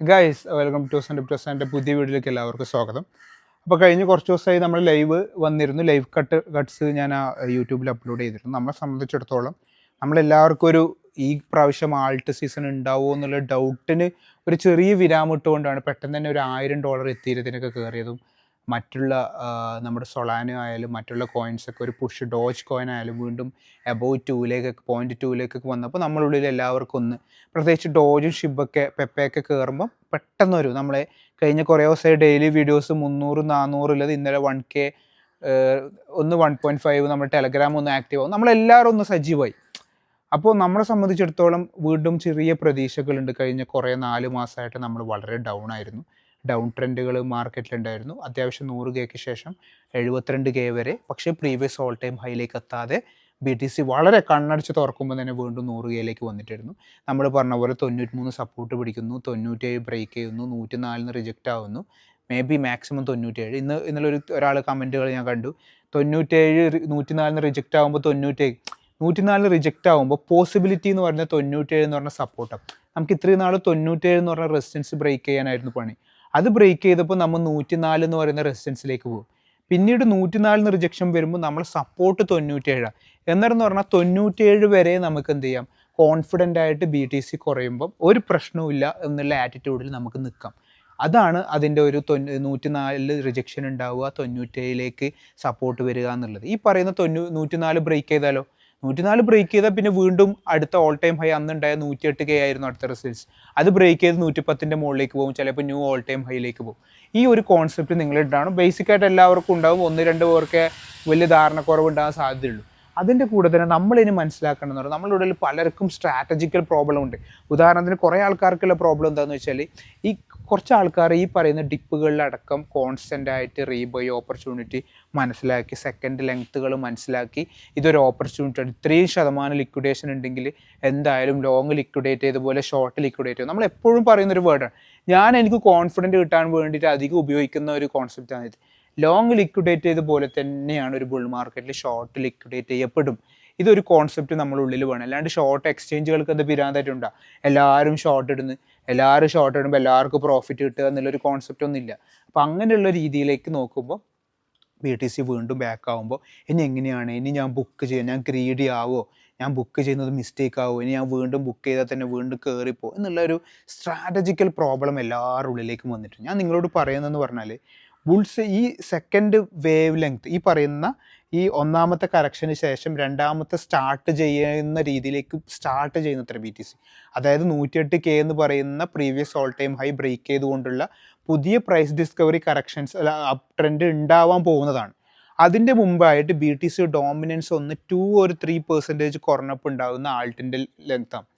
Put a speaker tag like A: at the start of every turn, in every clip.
A: Guys welcome to send പുതിയ വീഡിയോയിലേക്ക് എല്ലാവർക്കും സ്വാഗതം. അപ്പോൾ കഴിഞ്ഞ കുറച്ച് ദിവസമായി നമ്മൾ ലൈവ് വന്നിരുന്നു. ലൈവ് കട്ട്സ് ഞാൻ യൂട്യൂബിൽ അപ്ലോഡ് ചെയ്തിരുന്നു. നമ്മളെ സംബന്ധിച്ചിടത്തോളം നമ്മളെല്ലാവർക്കും ഈ പ്രാവശ്യം ആൾട്ട് സീസൺ ഉണ്ടാവുമോ എന്നുള്ള ഡൗട്ടിന് ഒരു ചെറിയ വിരാമം ഇട്ടുകൊണ്ടാണ് പെട്ടെന്ന് തന്നെ ഒരു $1000 എത്തിയതിനൊക്കെ കയറിയതും മറ്റുള്ള നമ്മുടെ സൊളാനോ ആയാലും മറ്റുള്ള കോയിൻസൊക്കെ ഒരു പുഷ് ഡോജ് കോയിൻ ആയാലും വീണ്ടും എബോവ് 2 0.2 വന്നപ്പോൾ നമ്മളുള്ളിൽ എല്ലാവർക്കും ഒന്ന് പ്രത്യേകിച്ച് ഡോജും ഷിബൊക്കെ പെപ്പയൊക്കെ കയറുമ്പോൾ പെട്ടെന്ന് വരും. നമ്മളെ കഴിഞ്ഞ കുറേ ദിവസമായി ഡെയിലി വീഡിയോസ് 300-400 ഉള്ളത് ഇന്നലെ 1K ഒന്ന് 1.5 നമ്മുടെ ടെലഗ്രാം ഒന്ന് ആക്റ്റീവ് ആവും. നമ്മളെല്ലാവരും ഒന്ന് സജീവമായി. അപ്പോൾ നമ്മളെ സംബന്ധിച്ചിടത്തോളം വീണ്ടും ചെറിയ പ്രതീക്ഷകളുണ്ട്. കഴിഞ്ഞ കുറേ 4 മാസമായിട്ട് നമ്മൾ വളരെ ഡൗൺ ആയിരുന്നു. ഡൗൺ ട്രെൻഡുകൾ മാർക്കറ്റിലുണ്ടായിരുന്നു. അത്യാവശ്യം 100Kക്ക് ശേഷം 72K വരെ, പക്ഷേ പ്രീവിയസ് ഓൾ ടൈം ഹൈയിലേക്ക് എത്താതെ BTC വളരെ കണ്ണടച്ച് തുറക്കുമ്പോൾ തന്നെ വീണ്ടും 100Kയിലേക്ക് വന്നിട്ടായിരുന്നു. നമ്മൾ പറഞ്ഞ പോലെ 93 സപ്പോർട്ട് പിടിക്കുന്നു, 97 ബ്രേക്ക് ചെയ്യുന്നു, 104 റിജക്റ്റ് ആവുന്നു, മേ ബി മാക്സിമം 97. ഇന്നലെ ഒരാൾ കമൻറ്റുകൾ ഞാൻ കണ്ടു, 97 104 റിജക്റ്റ് ആകുമ്പോൾ 104 റിജക്റ്റ് ആകുമ്പോൾ പോസിബിലിറ്റി എന്ന് പറഞ്ഞാൽ 97 എന്ന് പറഞ്ഞ സപ്പോർട്ടാണ്. നമുക്ക് ഇത്രയും നാൾ 97 എന്ന് പറഞ്ഞ റെസിസ്റ്റൻസ് ബ്രേക്ക് ചെയ്യാനായിരുന്നു പണി. അത് ബ്രേക്ക് ചെയ്തപ്പോൾ നമ്മൾ 104 എന്ന് പറയുന്ന റെസിസ്റ്റൻസിലേക്ക് പോകും. പിന്നീട് 104 റിജക്ഷൻ വരുമ്പോൾ നമ്മൾ സപ്പോർട്ട് 97. എന്നാണെന്ന് പറഞ്ഞാൽ 97 വരെ നമുക്ക് എന്ത് ചെയ്യാം, കോൺഫിഡൻ്റ് ആയിട്ട് BTC കുറയുമ്പം ഒരു പ്രശ്നവുമില്ല എന്നുള്ള ആറ്റിറ്റ്യൂഡിൽ നമുക്ക് നിൽക്കാം. അതാണ് അതിൻ്റെ ഒരു 104 റിജക്ഷൻ ഉണ്ടാവുക, 97ലേക്ക് സപ്പോർട്ട് വരിക എന്നുള്ളത്. ഈ പറയുന്ന 104 ബ്രേക്ക് ചെയ്താലോ, 104 ബ്രേക്ക് ചെയ്താൽ പിന്നെ വീണ്ടും അടുത്ത ഓൾ ടൈം ഹൈ അന്നുണ്ടായ 108K ആയിരുന്നു അടുത്ത റിസൾട്ട്സ്. അത് ബ്രേക്ക് ചെയ്ത് 110ൻ്റെ മുകളിലേക്ക് പോകും, ചിലപ്പോൾ ന്യൂ ഓൾ ടൈം ഹൈയിലേക്ക് പോകും. ഈ ഒരു കോൺസെപ്റ്റ് നിങ്ങളിട്ടാണ് ബേസിക്കായിട്ട് എല്ലാവർക്കും ഉണ്ടാവും. 1-2 പേർക്ക് വലിയ ധാരണക്കുറവ് ഉണ്ടാകാൻ സാധ്യതയുള്ളൂ. അതിൻ്റെ കൂടെ തന്നെ നമ്മളിനി മനസ്സിലാക്കണമെന്ന് പറഞ്ഞാൽ നമ്മളുടെ ഉള്ളിൽ പലർക്കും സ്ട്രാറ്റജിക്കൽ പ്രോബ്ലം ഉണ്ട്. ഉദാഹരണത്തിന് കുറേ ആൾക്കാർക്കുള്ള പ്രോബ്ലം എന്താണെന്ന് വെച്ചാൽ, ഈ കുറച്ച് ആൾക്കാർ ഈ പറയുന്ന ഡിപ്പുകളിലടക്കം കോൺസ്റ്റൻ്റ് ആയിട്ട് റീബൈ ഓപ്പർച്യൂണിറ്റി മനസ്സിലാക്കി, സെക്കൻഡ് ലെങ്ത്തുകൾ മനസ്സിലാക്കി, ഇതൊരു ഓപ്പർച്യൂണിറ്റി ആണ്, 3% ലിക്വിഡേഷൻ ഉണ്ടെങ്കിൽ എന്തായാലും ലോങ് ലിക്വിഡേറ്റ് ചെയ്തപോലെ ഷോർട്ട് ലിക്വിഡേറ്റ് ചെയ്യും. നമ്മൾ എപ്പോഴും പറയുന്നൊരു വേർഡാണ്. എനിക്ക് കോൺഫിഡൻറ്റ് കിട്ടാൻ വേണ്ടിയിട്ട് അധികം ഉപയോഗിക്കുന്ന ഒരു കോൺസെപ്റ്റാണ് ഇത്. ലോങ് ലിക്വിഡേറ്റ് ചെയ്ത പോലെ തന്നെയാണ് ഒരു ബുൾ മാർക്കറ്റിൽ ഷോർട്ട് ലിക്വിഡേറ്റ് ചെയ്യപ്പെടും. ഇതൊരു കോൺസെപ്റ്റ് നമ്മുടെ ഉള്ളിൽ വേണം. അല്ലാണ്ട് ഷോർട്ട് എക്സ്ചേഞ്ചുകൾക്ക് അത് പിരാന്തായിട്ടുണ്ടാകും. എല്ലാവരും ഷോർട്ട് ഇടുമ്പോൾ എല്ലാവർക്കും പ്രോഫിറ്റ് കിട്ടുക എന്നുള്ളൊരു കോൺസെപ്റ്റ് ഒന്നും ഇല്ല. അപ്പം അങ്ങനെയുള്ള രീതിയിലേക്ക് നോക്കുമ്പോൾ BTC വീണ്ടും ബാക്ക് ആകുമ്പോൾ ഇനി എങ്ങനെയാണ്, ഇനി ഞാൻ ബുക്ക് ചെയ്യാം, ഞാൻ ഗ്രീഡി ആവോ, ഞാൻ ബുക്ക് ചെയ്യുന്നത് മിസ്റ്റേക്ക് ആവോ, ഇനി ഞാൻ വീണ്ടും ബുക്ക് ചെയ്താൽ തന്നെ വീണ്ടും കയറിപ്പോ എന്നുള്ളൊരു സ്ട്രാറ്റജിക്കൽ പ്രോബ്ലം എല്ലാവരുടെ ഉള്ളിലേക്കും വന്നിട്ടുണ്ട്. ഞാൻ നിങ്ങളോട് പറയുന്നതെന്ന് പറഞ്ഞാൽ, ബുൾസ് ഈ സെക്കൻഡ് വേവ് ലെങ്ത്, ഈ പറയുന്ന ഈ ഒന്നാമത്തെ കറക്ഷന് ശേഷം രണ്ടാമത്തെ സ്റ്റാർട്ട് ചെയ്യുന്ന രീതിയിലേക്ക് സ്റ്റാർട്ട് ചെയ്യുന്നത്ര BTC, അതായത് 108K എന്ന് പറയുന്ന previous all time high break ചെയ്തുകൊണ്ടുള്ള പുതിയ price discovery corrections up trend ഉണ്ടാവാൻ പോകുന്നതാണ്. അതിൻ്റെ മുമ്പായിട്ട് BTC ഡോമിനൻസ് ഒന്ന് 2-3% കുറഞ്ഞപ്പോൾ ഉണ്ടാകുന്ന ആൾട്ടിൻ്റെ ലെങ്ത്താണ്.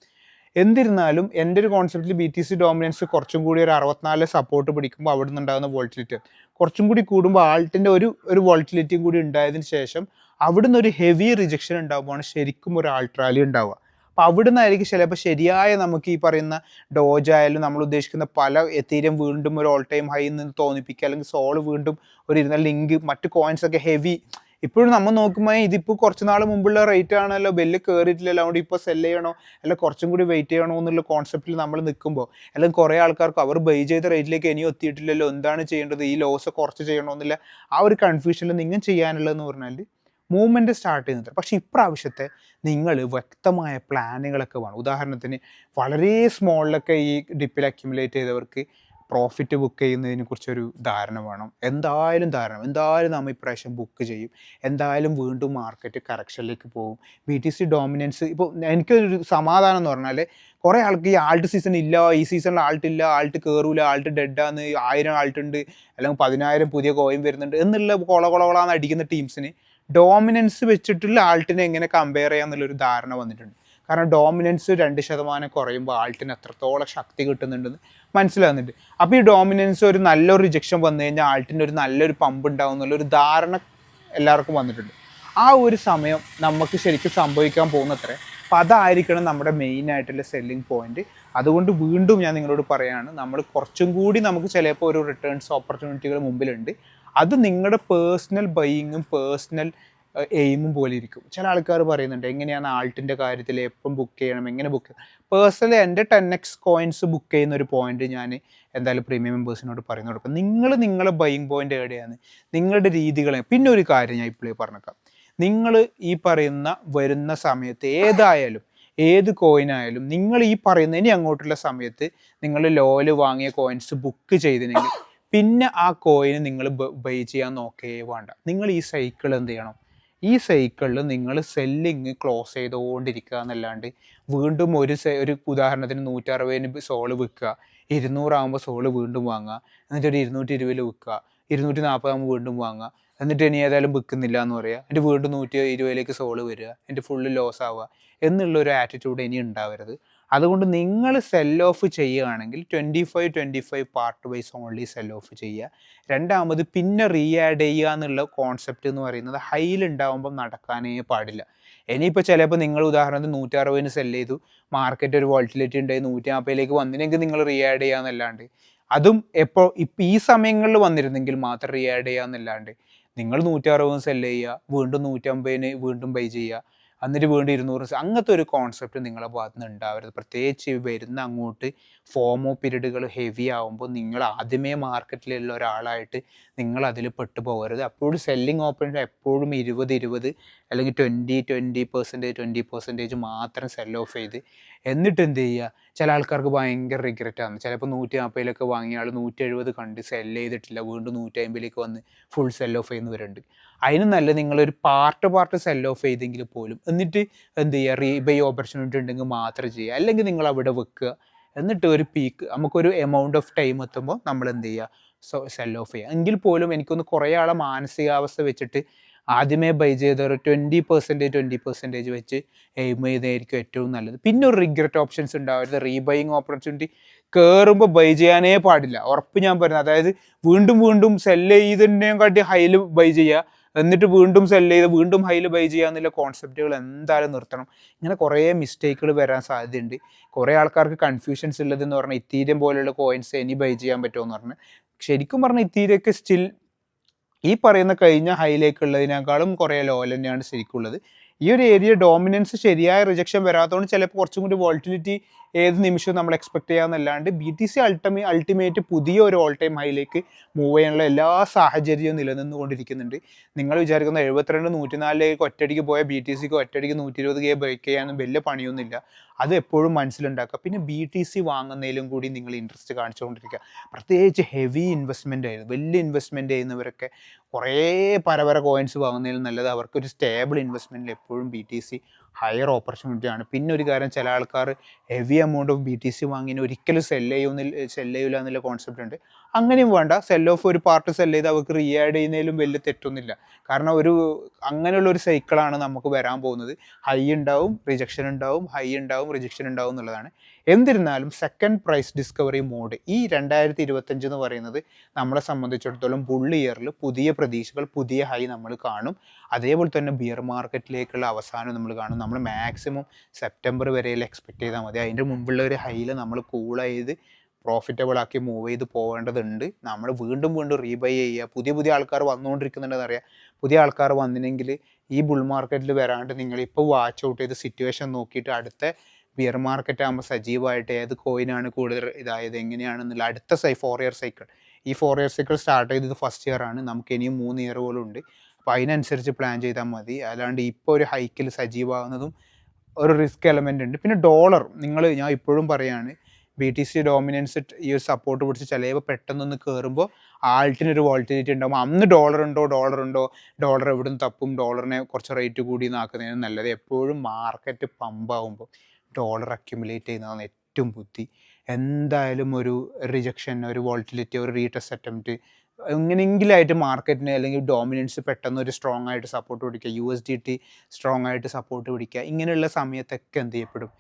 A: എന്നിരുന്നാലും എൻ്റെ ഒരു കോൺസെപ്റ്റിൽ BTC ഡോമിനൻസ് കുറച്ചും കൂടി ഒരു 64 സപ്പോർട്ട് പിടിക്കുമ്പോൾ അവിടെ നിന്നുണ്ടാകുന്ന വോൾട്ടിലിറ്റി കുറച്ചും കൂടി കൂടുമ്പോൾ ആൾട്ടിൻ്റെ ഒരു വോൾട്ടിലിറ്റിയും കൂടി ഉണ്ടായതിന് ശേഷം അവിടുന്ന് ഒരു ഹെവി റിജക്ഷൻ ഉണ്ടാകുമ്പോഴാണ് ശരിക്കും ഒരു ആൾട്രാലി ഉണ്ടാവുക. അപ്പോൾ അവിടെ നിന്നായിരിക്കും ചിലപ്പോൾ ശരിയായ നമുക്ക് ഈ പറയുന്ന ഡോജായാലും നമ്മൾ ഉദ്ദേശിക്കുന്ന പല എത്തീരിയം വീണ്ടും ഒരു ഓൾ ടൈം ഹൈ നിന്ന് തോന്നിപ്പിക്കുക, അല്ലെങ്കിൽ സോൾ വീണ്ടും ഒരു ഇരുന്ന ലിങ്ക്, മറ്റ് കോയിൻസൊക്കെ ഹെവി. ഇപ്പോഴും നമ്മൾ നോക്കുമ്പോൾ ഇതിപ്പോൾ കുറച്ച് നാൾ മുമ്പുള്ള റേറ്റ് ആണല്ലോ, ബെല്ല് കയറിയിട്ടില്ലല്ലോ, അതുകൊണ്ട് ഇപ്പോൾ സെല് ചെയ്യണോ അല്ല കുറച്ചും കൂടി വെയിറ്റ് ചെയ്യണോ എന്നുള്ള കോൺസെപ്റ്റിൽ നമ്മൾ നിൽക്കുമ്പോൾ, അല്ലെങ്കിൽ കുറേ ആൾക്കാർക്ക് അവർ ബൈ ചെയ്ത റേറ്റിലേക്ക് ഇനിയും എത്തിയിട്ടില്ലല്ലോ, എന്താണ് ചെയ്യേണ്ടത്, ഈ ലോസ് കുറച്ച് ചെയ്യണോ എന്നില്ല ആ ഒരു കൺഫ്യൂഷനിൽ നിങ്ങൾ ചെയ്യാനുള്ളതെന്ന് പറഞ്ഞാൽ മൂവ്മെൻറ്റ് സ്റ്റാർട്ട് ചെയ്യുന്നത്. പക്ഷേ ഇപ്രാവശ്യത്തെ നിങ്ങൾ വ്യക്തമായ പ്ലാനുകളൊക്കെ വേണം. ഉദാഹരണത്തിന് വളരെ സ്മോളിലൊക്കെ ഈ ഡിപ്പിൽ അക്യുമുലേറ്റ് ചെയ്തവർക്ക് പ്രോഫിറ്റ് ബുക്ക് ചെയ്യുന്നതിനെ കുറിച്ചൊരു ധാരണ വേണം. എന്തായാലും നമ്മൾ ഇപ്രാവശ്യം ബുക്ക് ചെയ്യും, എന്തായാലും വീണ്ടും മാർക്കറ്റ് കറക്ഷനിലേക്ക് പോകും. BTC ഡോമിനൻസ് ഇപ്പോൾ എനിക്കൊരു സമാധാനം എന്ന് പറഞ്ഞാൽ, കുറേ ആൾക്ക് ഈ ആൾട്ട് സീസൺ ഇല്ല, ഈ സീസണിൽ ആൾട്ടില്ല, ആൾട്ട് കയറൂല, ആൾട്ട് ഡെഡാന്ന്, 1000 ആൾട്ടുണ്ട് അല്ലെങ്കിൽ 10,000 പുതിയ കോയിൻ വരുന്നുണ്ട് എന്നുള്ള കൊളകൊളാന്ന് അടിക്കുന്ന ടീംസിന് ഡോമിനൻസ് വെച്ചിട്ടുള്ള ആൾട്ടിനെ എങ്ങനെ കമ്പയർ ചെയ്യാമെന്നുള്ളൊരു ധാരണ വന്നിട്ടുണ്ട്. കാരണം ഡോമിനൻസ് 2% കുറയുമ്പോൾ ആൾട്ടിന് എത്രത്തോളം ശക്തി കിട്ടുന്നുണ്ടെന്ന് മനസ്സിലാകുന്നുണ്ട്. അപ്പോൾ ഈ ഡോമിനൻസ് ഒരു നല്ലൊരു റിജക്ഷൻ വന്നു കഴിഞ്ഞാൽ ആൾട്ടിൻ്റെ ഒരു നല്ലൊരു പമ്പ് ഉണ്ടാവും എന്നുള്ളൊരു ധാരണ എല്ലാവർക്കും വന്നിട്ടുണ്ട്. ആ ഒരു സമയം നമുക്ക് ശരിക്കും സംഭവിക്കാൻ പോകുന്നത്രേ. അപ്പോൾ അതായിരിക്കണം നമ്മുടെ മെയിൻ ആയിട്ടുള്ള സെല്ലിംഗ് പോയിന്റ്. അതുകൊണ്ട് വീണ്ടും ഞാൻ നിങ്ങളോട് പറയുകയാണ്, നമ്മൾ കുറച്ചും കൂടി നമുക്ക് ചിലപ്പോൾ ഒരു റിട്ടേൺസ് ഓപ്പർച്യൂണിറ്റികൾ മുമ്പിലുണ്ട്. അത് നിങ്ങളുടെ പേഴ്സണൽ ബൈയിങ്ങും പേഴ്സണൽ എയിമും പോലെ ഇരിക്കും. ചില ആൾക്കാർ പറയുന്നുണ്ട് എങ്ങനെയാണ് ആൾട്ടിൻ്റെ കാര്യത്തിൽ എപ്പം ബുക്ക് ചെയ്യണം, എങ്ങനെ ബുക്ക് ചെയ്യണം. പേഴ്സണലി എൻ്റെ 10x കോയിൻസ് ബുക്ക് ചെയ്യുന്ന ഒരു പോയിന്റ് ഞാൻ എന്തായാലും പ്രീമിയം മെമ്പേഴ്സിനോട് പറയുന്നു കൊടുക്കും. നിങ്ങൾ നിങ്ങളെ ബൈയിങ് പോയിന്റ് എവിടെയാണ്, നിങ്ങളുടെ രീതികളെ. പിന്നെ ഒരു കാര്യം ഞാൻ ഇപ്പോഴേ പറഞ്ഞേക്കാം, നിങ്ങൾ ഈ പറയുന്ന വരുന്ന സമയത്ത് ഏത് കോയിനായാലും നിങ്ങൾ ഈ പറയുന്ന ഇനി അങ്ങോട്ടുള്ള സമയത്ത് നിങ്ങൾ ലോല് വാങ്ങിയ കോയിൻസ് ബുക്ക് ചെയ്തിനെങ്കിൽ പിന്നെ ആ കോയിന് നിങ്ങൾ ബൈ ചെയ്യാൻ നോക്കേ വേണ്ട. നിങ്ങൾ ഈ സൈക്കിൾ എന്ത് ചെയ്യണം, ഈ സൈക്കിളിൽ നിങ്ങൾ സെല്ലിങ് ക്ലോസ് ചെയ്തുകൊണ്ടിരിക്കുക എന്നല്ലാണ്ട് വീണ്ടും ഒരു ഉദാഹരണത്തിന് 160 സോള് വിൽക്കുക, 200 ആകുമ്പോൾ സോള് വീണ്ടും വാങ്ങുക, എന്നിട്ട് ഒരു 220 വിൽക്കുക, 240 ആകുമ്പോൾ വീണ്ടും വാങ്ങുക, എന്നിട്ട് ഇനി ഏതായാലും വിൽക്കുന്നില്ല എന്ന് പറയുക, എന്നിട്ട് വീണ്ടും 120 സോള് വരിക, എന്നിട്ട് ഫുള്ള് ലോസ് ആവുക എന്നുള്ളൊരു ആറ്റിറ്റ്യൂഡ് ഇനി ഉണ്ടാവരുത്. അതുകൊണ്ട് നിങ്ങൾ സെൽ ഓഫ് ചെയ്യുകയാണെങ്കിൽ 25 part wise only sell off ചെയ്യുക. രണ്ടാമത് പിന്നെ റീ ആഡ് ചെയ്യുക എന്നുള്ള കോൺസെപ്റ്റ് എന്ന് പറയുന്നത് ഹൈയിലുണ്ടാവുമ്പം നടക്കാനേ പാടില്ല. ഇനിയിപ്പോൾ ചിലപ്പോൾ നിങ്ങൾ ഉദാഹരണത്തിന് 160 സെൽ ചെയ്തു, മാർക്കറ്റ് ഒരു വോൾട്ടിലിറ്റി ഉണ്ടായി 140 വന്നിനെങ്കിൽ നിങ്ങൾ റീ ആഡ് ചെയ്യാന്നല്ലാണ്ട്, അതും ഇപ്പം ഈ സമയങ്ങളിൽ വന്നിരുന്നെങ്കിൽ മാത്രം റീ ആഡ് ചെയ്യാന്നല്ലാണ്ട് നിങ്ങൾ 160 സെൽ ചെയ്യുക, വീണ്ടും 150 വീണ്ടും ബൈ ചെയ്യുക, എന്നിട്ട് വീണ്ടും 200 അങ്ങനത്തെ ഒരു കോൺസെപ്റ്റ് നിങ്ങളുടെ ഭാഗത്ത് നിന്ന് ഉണ്ടാവരുത്. പ്രത്യേകിച്ച് വരുന്ന അങ്ങോട്ട് ഫോമോ പീരീഡുകൾ ഹെവി ആകുമ്പോൾ നിങ്ങൾ ആദ്യമേ മാർക്കറ്റിലുള്ള ഒരാളായിട്ട് നിങ്ങൾ അതിൽ പെട്ടു പോകരുത്. അപ്പോഴും സെല്ലിങ് ഓപ്പൺ എപ്പോഴും 20 അല്ലെങ്കിൽ 20% മാത്രം സെൽ ഓഫ് ചെയ്ത് എന്നിട്ട് എന്ത് ചെയ്യുക. ചില ആൾക്കാർക്ക് ഭയങ്കര റിഗ്രറ്റാണ്. ചിലപ്പോൾ 140 വാങ്ങിയ ആൾ 170 കണ്ട് സെൽ ചെയ്തിട്ടില്ല, വീണ്ടും 150 വന്ന് ഫുൾ സെൽ ഓഫ് ചെയ്യുന്നവരുണ്ട്. അതിന് നല്ല നിങ്ങളൊരു പാർട്ട് സെൽ ഓഫ് ചെയ്തെങ്കിൽ പോലും എന്നിട്ട് എന്ത് ചെയ്യുക, റീബൈ ഓപ്പർച്യൂണിറ്റി ഉണ്ടെങ്കിൽ മാത്രം ചെയ്യുക. അല്ലെങ്കിൽ നിങ്ങൾ അവിടെ വെക്കുക, എന്നിട്ട് ഒരു പീക്ക് നമുക്കൊരു എമൗണ്ട് ഓഫ് ടൈം എത്തുമ്പോൾ നമ്മൾ എന്ത് ചെയ്യുക, സെൽ ഓഫ് ചെയ്യുക. എങ്കിൽ പോലും എനിക്കൊന്ന് കുറേ ആളെ മാനസികാവസ്ഥ വെച്ചിട്ട് ആദ്യമേ ബൈ ചെയ്ത ഒരു 20% വെച്ച് എയിം ചെയ്തായിരിക്കും ഏറ്റവും നല്ലത്. പിന്നെ ഒരു റിഗ്രറ്റ് ഓപ്ഷൻസ് ഉണ്ടാവരുത്. റീബൈയിങ് ഓപ്പർച്യൂണിറ്റി കയറുമ്പോൾ ബൈ ചെയ്യാനേ പാടില്ല, ഉറപ്പ് ഞാൻ പറയുന്നത്. അതായത് വീണ്ടും സെല്ല് ചെയ്തതിനെയും കാട്ടി ഹൈയിൽ ബൈ ചെയ്യുക, എന്നിട്ട് വീണ്ടും സെല്ല് ചെയ്ത് വീണ്ടും ഹൈയിൽ ബൈ ചെയ്യുക എന്നുള്ള കോൺസെപ്റ്റുകൾ എന്തായാലും നിർത്തണം. ഇങ്ങനെ കുറേ മിസ്റ്റേക്കുകൾ വരാൻ സാധ്യതയുണ്ട്. കുറേ ആൾക്കാർക്ക് കൺഫ്യൂഷൻസ് ഉള്ളതെന്ന് പറഞ്ഞാൽ ഇത്തീരിയം പോലെയുള്ള കോയിൻസ് ഇനി ബൈ ചെയ്യാൻ പറ്റുമെന്ന് പറഞ്ഞാൽ, ശരിക്കും പറഞ്ഞാൽ ഇത്തീരിയൊക്കെ സ്റ്റിൽ ഈ പറയുന്ന കഴിഞ്ഞ ഹൈയിലേക്കുള്ളതിനേക്കാളും കുറേ ലോയിൽ തന്നെയാണ് ശരിക്കുള്ളത്. ഈ ഒരു ഏരിയ ഡോമിനൻസ് ശരിയായ റിജക്ഷൻ വരാത്തതുകൊണ്ട് ചിലപ്പോൾ കുറച്ചും കൂടി വോൾട്ടിലിറ്റി ഏത് നിമിഷവും നമ്മൾ എക്സ്പെക്ട് ചെയ്യാമെന്നല്ലാണ്ട് BTC അൾട്ടിമേറ്റ് പുതിയ ഒരു ഓൾ ടൈം ഹൈയിലേക്ക് മൂവ് ചെയ്യാനുള്ള എല്ലാ സാഹചര്യവും നിലനിന്നുകൊണ്ടിരിക്കുന്നുണ്ട്. നിങ്ങൾ വിചാരിക്കുന്ന 72 104 ഒറ്റയടിക്ക് പോയ BTCക്ക് ഒറ്റയടിക്ക് 120K ബ്രേക്ക് ചെയ്യാനും വലിയ പണിയൊന്നുമില്ല. അത് എപ്പോഴും മനസ്സിലുണ്ടാക്കുക. പിന്നെ BTC വാങ്ങുന്നതിലും കൂടി നിങ്ങൾ ഇൻട്രസ്റ്റ് കാണിച്ചുകൊണ്ടിരിക്കുക. പ്രത്യേകിച്ച് ഹെവി ഇൻവെസ്റ്റ്മെൻ്റ് ആയിരുന്നു, വലിയ ഇൻവെസ്റ്റ്മെൻറ്റ് ചെയ്യുന്നവരൊക്കെ കുറേ പര കോയിൻസ് വാങ്ങുന്നതിലും നല്ലത് അവർക്കൊരു സ്റ്റേബിൾ ഇൻവെസ്റ്റ്മെൻറ്റിൽ എപ്പോഴും BTC ഹയർ ഓപ്പർച്യൂണിറ്റി ആണ്. പിന്നെ ഒരു കാര്യം, ചില ആൾക്കാർ ഹെവി എമൗണ്ട് ഓഫ് BTC വാങ്ങിന് ഒരിക്കലും സെല്ല് ചെയ്യില്ല എന്നുള്ള കോൺസെപ്റ്റ് ഉണ്ട്. അങ്ങനെയും വേണ്ട. സെൽ ഓഫ് ഒരു പാർട്ട് സെല്ല് ചെയ്ത് അവർക്ക് റീ ആഡ് ചെയ്യുന്നതിലും വലിയ തെറ്റൊന്നുമില്ല. കാരണം അങ്ങനെയുള്ള ഒരു സൈക്കിളാണ് നമുക്ക് വരാൻ പോകുന്നത്. ഹൈ ഉണ്ടാവും, റിജക്ഷൻ ഉണ്ടാവും, ഹൈ ഉണ്ടാവും, റിജക്ഷൻ ഉണ്ടാവും എന്നുള്ളതാണ്. എന്നിരുന്നാലും സെക്കൻഡ് പ്രൈസ് ഡിസ്കവറി മോഡ് ഈ 2025 എന്ന് പറയുന്നത് നമ്മളെ സംബന്ധിച്ചിടത്തോളം ബുൾ ഇയറിൽ പുതിയ പ്രതീക്ഷകൾ, പുതിയ ഹൈ നമ്മൾ കാണും. അതേപോലെ തന്നെ ബിയർ മാർക്കറ്റിലേക്കുള്ള അവസാനം നമ്മൾ കാണും. നമ്മൾ മാക്സിമം സെപ്റ്റംബർ വരെയിൽ എക്സ്പെക്ട് ചെയ്താൽ മതി. അതിൻ്റെ മുമ്പുള്ള ഒരു ഹൈയിൽ നമ്മൾ കൂൾ ചെയ്ത് പ്രോഫിറ്റബിൾ ആക്കി മൂവ് ചെയ്ത് പോകേണ്ടതുണ്ട്. നമ്മൾ വീണ്ടും റീബൈ ചെയ്യുക. പുതിയ ആൾക്കാർ വന്നുകൊണ്ടിരിക്കുന്നുണ്ടെന്ന് അറിയാം. പുതിയ ആൾക്കാർ വന്നിനെങ്കിൽ ഈ ബുൾ മാർക്കറ്റിൽ വരാണ്ട് നിങ്ങളിപ്പോൾ വാച്ച് ഔട്ട് ചെയ്ത് സിറ്റുവേഷൻ നോക്കിയിട്ട് അടുത്ത ബിയർ മാർക്കറ്റ് ആകുമ്പോൾ സജീവമായിട്ട് ഏത് കോയിനാണ് കൂടുതൽ ഇതായത് എങ്ങനെയാണെന്നുള്ള അടുത്ത 4 ഇയർ സൈക്കിൾ. ഈ 4 ഇയർ സൈക്കിൾ സ്റ്റാർട്ട് ചെയ്തത് ഫസ്റ്റ് ഇയർ ആണ്. നമുക്ക് ഇനിയും 3 ഇയർ പോലും ഉണ്ട്. അപ്പോൾ അതിനനുസരിച്ച് പ്ലാൻ ചെയ്താൽ മതി. അല്ലാണ്ട് ഇപ്പോൾ ഒരു ഹൈക്കിൽ സജീവമാകുന്നതും ഒരു റിസ്ക് എലമെൻ്റ് ഉണ്ട്. പിന്നെ ഡോളർ, ഞാൻ ഇപ്പോഴും പറയുകയാണ്, BTC ഡോമിനൻസ് ഈ ഒരു സപ്പോർട്ട് പിടിച്ച് ചിലപ്പോൾ പെട്ടെന്നൊന്ന് കയറുമ്പോൾ ആൾട്ടിനൊരു വോൾട്ടിലിറ്റി ഉണ്ടാകുമ്പോൾ അന്ന് ഡോളർ ഉണ്ടോ ഡോളർ എവിടെ നിന്ന് തപ്പും, ഡോളറിനെ കുറച്ച് റേറ്റ് കൂടി നാക്കുന്നതിന് നല്ലത് എപ്പോഴും മാർക്കറ്റ് പമ്പാകുമ്പോൾ ഡോളർ അക്യുമുലേറ്റ് ചെയ്യുന്നതാണ് ഏറ്റവും ബുദ്ധി. എന്തായാലും ഒരു റിജക്ഷൻ, ഒരു വോൾട്ടിലിറ്റി, ഒരു റീടെസ്റ്റ് അറ്റംപ്റ്റ് എങ്ങനെയെങ്കിലായിട്ട് മാർക്കറ്റിന് അല്ലെങ്കിൽ ഡോമിനൻസ് പെട്ടെന്ന് ഒരു സ്ട്രോങ് ആയിട്ട് സപ്പോർട്ട് പിടിക്കുക, USDT സ്ട്രോങ് ആയിട്ട് സപ്പോർട്ട് പിടിക്കുക. ഇങ്ങനെയുള്ള സമയത്തൊക്കെ എന്ത് ചെയ്യപ്പെടും,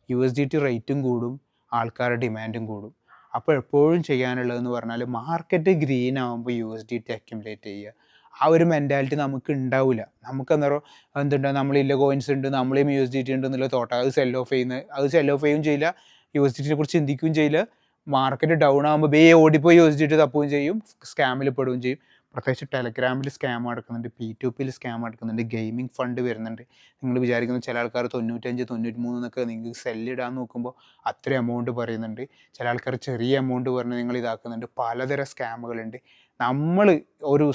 A: USDT റേറ്റും കൂടും, ആൾക്കാരുടെ ഡിമാൻഡും കൂടും. അപ്പോൾ എപ്പോഴും ചെയ്യാനുള്ളതെന്ന് പറഞ്ഞാൽ മാർക്കറ്റ് ഗ്രീൻ ആകുമ്പോൾ USDT അക്യുമുലേറ്റ് ചെയ്യുക. ആ ഒരു മെൻറ്റാലിറ്റി നമുക്ക് ഉണ്ടാവില്ല. നമുക്ക് എന്തുണ്ടാവും, നമ്മളില്ല കോയിൻസ് ഉണ്ട്, നമ്മളെയും USDT ഉണ്ട് എന്നുള്ള തോട്ടം. അത് സെൽ ഓഫ് ചെയ്യുകയും ചെയ്യില്ല, USDTയെ കുറിച്ച് ചിന്തിക്കുകയും ചെയ്യില്ല. മാർക്കറ്റ് ഡൗൺ ആകുമ്പോൾ ഓടിപ്പോയി USDT തപ്പുകയും ചെയ്യും, സ്കാമിൽ പെടുകയും ചെയ്യും. പ്രത്യേകിച്ച് ടെലഗ്രാമിൽ സ്കാം നടക്കുന്നുണ്ട്, P2Pയിൽ സ്കാം നടക്കുന്നുണ്ട്, ഗെയിമിംഗ് ഫണ്ട് വരുന്നുണ്ട്. നിങ്ങൾ വിചാരിക്കുന്ന ചില ആൾക്കാർ 95, 93 എന്നൊക്കെ നിങ്ങൾക്ക് സെല്ലിടാൻ നോക്കുമ്പോൾ അത്ര എമൗണ്ട് പറയുന്നുണ്ട്. ചില ആൾക്കാർ ചെറിയ എമൗണ്ട് പറഞ്ഞ് നിങ്ങൾ ഇതാക്കുന്നുണ്ട്. പലതരം സ്കാമുകളുണ്ട്. നമ്മൾ ഒരു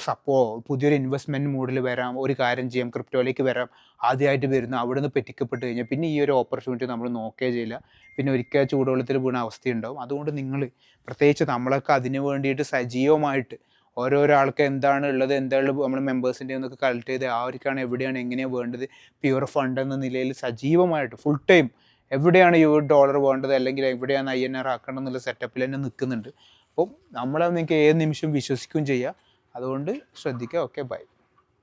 A: പുതിയൊരു ഇൻവെസ്റ്റ്മെൻറ്റ് മൂഡിൽ വരാം, ഒരു കാര്യം ചെയ്യാം, ക്രിപ്റ്റോയിലേക്ക് വരാം, ആദ്യമായിട്ട് വരുന്ന അവിടെ നിന്ന് പെറ്റിക്കപ്പെട്ട് കഴിഞ്ഞാൽ പിന്നെ ഈ ഒരു ഓപ്പർച്യൂണിറ്റി നമ്മൾ നോക്കുകയേ ചെയ്യില്ല. പിന്നെ ഒരിക്കൽ ചൂടുവെള്ളത്തിൽ വീണ അവസ്ഥയുണ്ടാവും. അതുകൊണ്ട് നിങ്ങൾ പ്രത്യേകിച്ച് നമ്മളൊക്കെ അതിന് വേണ്ടിയിട്ട് സജീവമായിട്ട് ഓരോരോ ആൾക്ക് എന്താണ് ഉള്ളത്, എന്താണ് നമ്മൾ മെമ്പേഴ്സിൻ്റെ ഒന്നൊക്കെ കളക്ട് ചെയ്ത് ആർക്കാണ് എവിടെയാണ് എങ്ങനെയാണ് വേണ്ടത് പ്യുവർ ഫണ്ട് എന്ന നിലയിൽ സജീവമായിട്ട് ഫുൾ ടൈം എവിടെയാണ് $1 വേണ്ടത് അല്ലെങ്കിൽ എവിടെയാണ് INR ആക്കണം എന്നുള്ള സെറ്റപ്പിൽ തന്നെ നിൽക്കുന്നുണ്ട്. അപ്പം നമ്മളത് നിങ്ങൾക്ക് ഏത് നിമിഷം വിശ്വസിക്കുകയും ചെയ്യുക. അതുകൊണ്ട് ശ്രദ്ധിക്കുക. Okay, by.